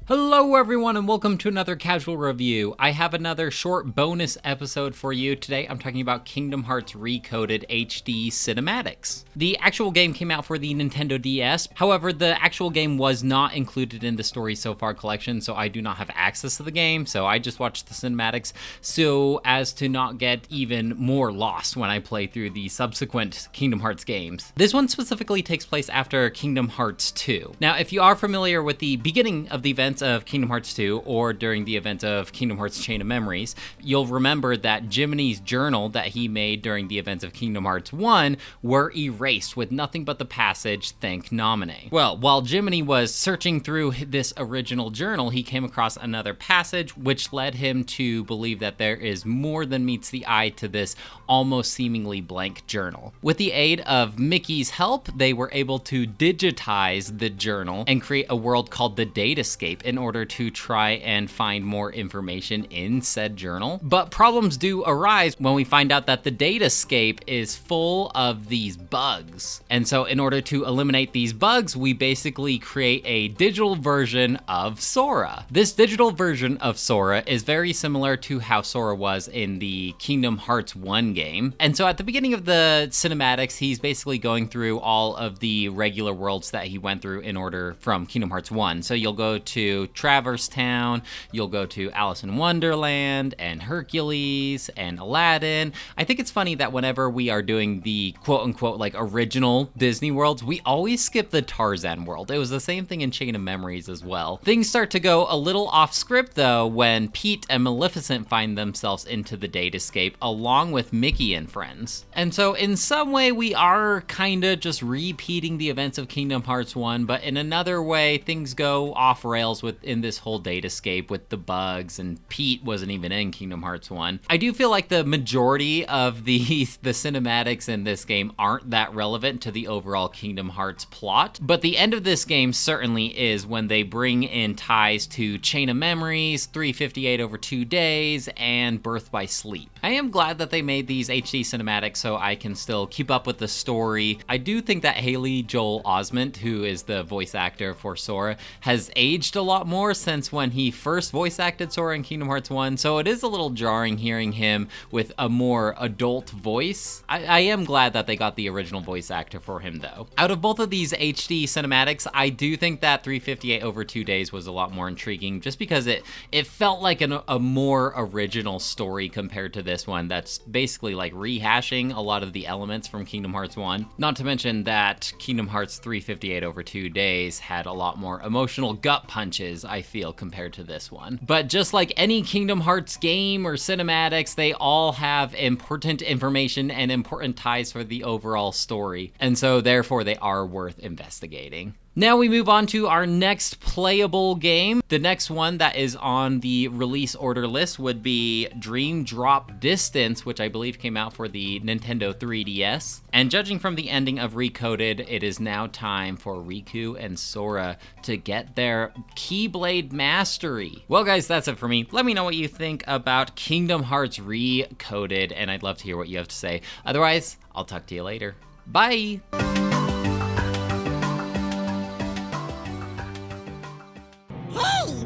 Hello everyone and welcome to another casual review. I have another short bonus episode for you. Today I'm talking about Kingdom Hearts Recoded HD Cinematics. The actual game came out for the Nintendo DS. However, the actual game was not included in the Story So Far collection, so I do not have access to the game, so I just watched the cinematics so as to not get even more lost when I play through the subsequent Kingdom Hearts games. This one specifically takes place after Kingdom Hearts 2. Now, if you are familiar with the beginning of the events of Kingdom Hearts 2 or during the event of Kingdom Hearts Chain of Memories, you'll remember that Jiminy's journal that he made during the events of Kingdom Hearts 1 were erased with nothing but the passage, "Thank Naminé." Well, while Jiminy was searching through this original journal, he came across another passage which led him to believe that there is more than meets the eye to this almost seemingly blank journal. With the aid of Mickey's help, they were able to digitize the journal and create a world called the Datascape in order to try and find more information in said journal. But problems do arise when we find out that the Datascape is full of these bugs. And so in order to eliminate these bugs, we basically create a digital version of Sora. This digital version of Sora is very similar to how Sora was in the Kingdom Hearts 1 game. And so at the beginning of the cinematics, he's basically going through all of the regular worlds that he went through in order from Kingdom Hearts 1. So you'll go to Traverse Town, you'll go to Alice in Wonderland, and Hercules, and Aladdin. I think it's funny that whenever we are doing the quote-unquote like original Disney worlds, we always skip the Tarzan world. It was the same thing in Chain of Memories as well. Things start to go a little off script though when Pete and Maleficent find themselves into the Datascape along with Mickey and friends. And so in some way we are kinda just repeating the events of Kingdom Hearts 1, but in another way things go off rails within this whole Datascape with the bugs, and Pete wasn't even in Kingdom Hearts 1. I do feel like the majority of the cinematics in this game aren't that relevant to the overall Kingdom Hearts plot, but the end of this game certainly is when they bring in ties to Chain of Memories, 358 over 2 days, and Birth by Sleep. I am glad that they made these HD cinematics so I can still keep up with the story. I do think that Haley Joel Osment, who is the voice actor for Sora, has aged a lot more since when he first voice acted Sora in Kingdom Hearts 1, so it is a little jarring hearing him with a more adult voice. I am glad that they got the original voice actor for him though. Out of both of these HD cinematics, I do think that 358 over 2 days was a lot more intriguing just because it felt like a more original story compared to this one that's basically like rehashing a lot of the elements from Kingdom Hearts 1. Not to mention that Kingdom Hearts 358 over 2 days had a lot more emotional gut punches, I feel, compared to this one. But just like any Kingdom Hearts game or cinematics, they all have important information and important ties for the overall story, and so therefore they are worth investigating. Now we move on to our next playable game. The next one that is on the release order list would be Dream Drop Distance, which I believe came out for the Nintendo 3DS. And judging from the ending of Recoded, it is now time for Riku and Sora to get their Keyblade Mastery. Well guys, that's it for me. Let me know what you think about Kingdom Hearts Recoded, and I'd love to hear what you have to say. Otherwise, I'll talk to you later. Bye!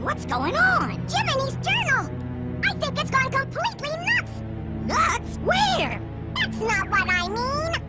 What's going on? Jiminy's journal! I think it's gone completely nuts! Nuts? Where? That's not what I mean!